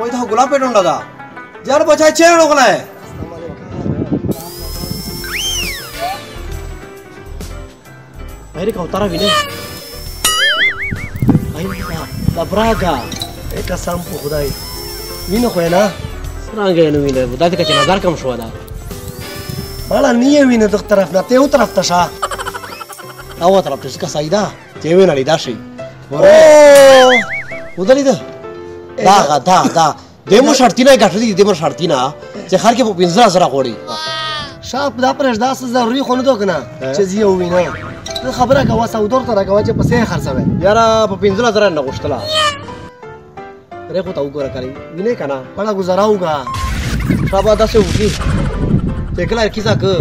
ওই দেখো গোলাপ পেটন দাদা যার বছায় চেয়ে ওখানে Akhirnya kau taruh gini. Ayo la braga. Eka sampu khudai. Wino ko na. Serang gaya nu wino. Budaya kita nazar kam shwa da. Bala niye wino tok taraf na teu taraf tasha. Awa taraf tuska saida. Tewe na lidashi. Oh. Udar ida. Da. Demo shartina gatri demo shartina. Je khar ke pinzra zara qori. Shap da presh da zaruri khonu do kana. Cheziye wino. خبره کوه سودور تر کوه چې پسې خرڅوي یاره په 15000 نه غوښتله ره خو ته وګوره کړی وینې کنه بڑا گزارا ہوگا شابه داسې وکړي چې کله کیسه که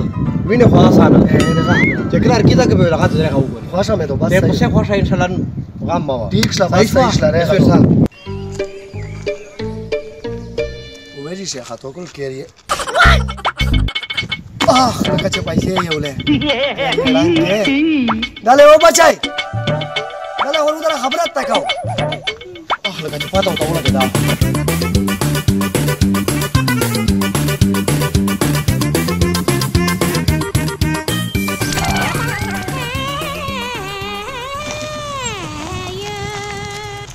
وینې خو آسانه چې کله کیسه که به لغات زره وګوري خوښه مې ته بس ته پسې خوښه ان شاء الله غم ما ٹھیک شه بس صحیح شلره وېږي شیخه تو کول کېری لکه چې پیسې یولې دله و بچای دله ورو دره خبرات تکاو لکه چې پاتو ته ولګه دا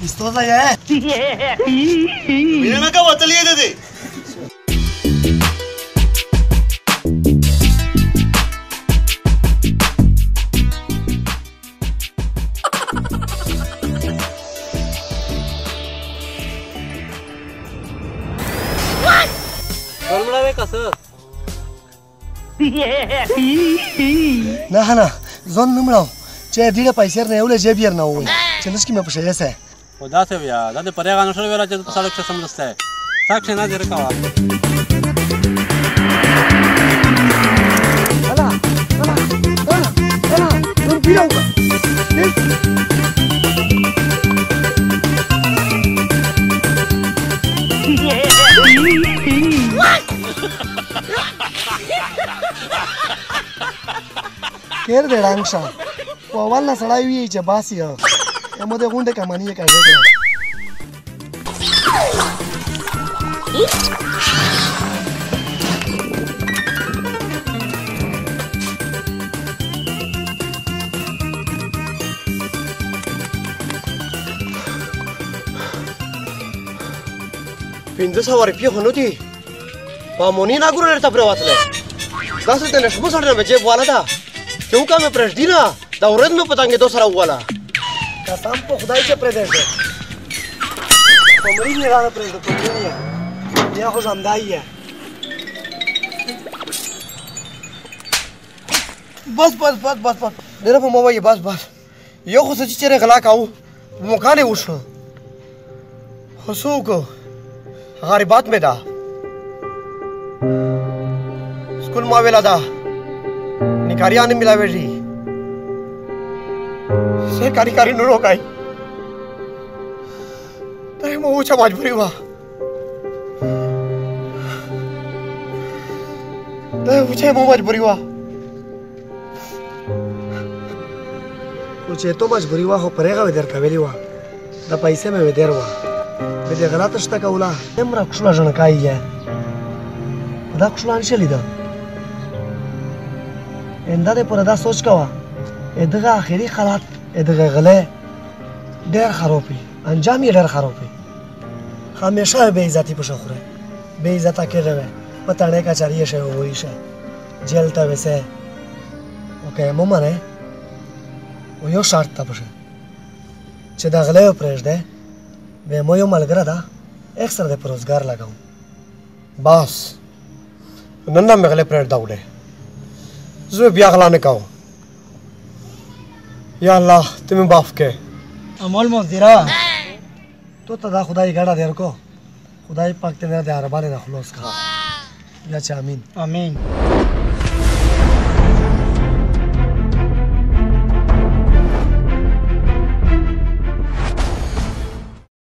Listosa ya Mira na ka wataliye de نه ځون نمړو چې ډیره پیسې نه یولې جیب یې نه وای چې نس کې مې پښې سه خدا ته بیا دا د پرېغه نشو ویلا چې سړک څه سملسته ساکښ نه دی رکوا الا نن پیاو کېر دې رانګشه په اول نه سړی وي چې باسي امو دې غونډه کمانی یې کوي پنځه سوه روپۍ خو نه دي ماموني ناګورو درته پرې وتلی داسې د نشمو سړی نه مې جیب واله ده چې وکړه مې پرېږدي نه دا ورځ مې په تنګېدو سره وواله قسم په خدای چې پرېږدې په مړي مې رانه پرېږده په مړي یې بیا خو ژمدی یې بس ډېره په ما وایي بس یو خو څه چې چېرې غلا کوو په مکان یې وشو خو څه وکړو غریبات مې ده سکول ما ویلا ده نکاریان ملاویږي سرکاري کاری نه روکای ته مو اوچه مجبوری وا اوچه تو مجبوری وا خو پرېغه ودر کوي وا د پیسې مې ودر وا به دې غلط شته کولا امره کښلا جن کایې دا کښلا نشلی ده انده دې پر دا سوچ کوا ادغه اخیری حالات ادغه غله ډېر خرابي انجام یې ډېر خرابي همیشه به عزتي پښخره به عزت کېږي پته نه کا چاري شي وای شي جیل ته وسه اوکې مو مانه و یو شرط ته پښه چې دا غله پرېږده به مو یو ملګری ده اکثر د پروزګار لګاو بس نن نه مغله پرېږده وله زه بیا غلا نه کوم یا الله تم معاف کې امول مزدرا تو ته دا خدای ګړه درکو خدای پاک ته دې اربانه خلاص کا یا چا امين امين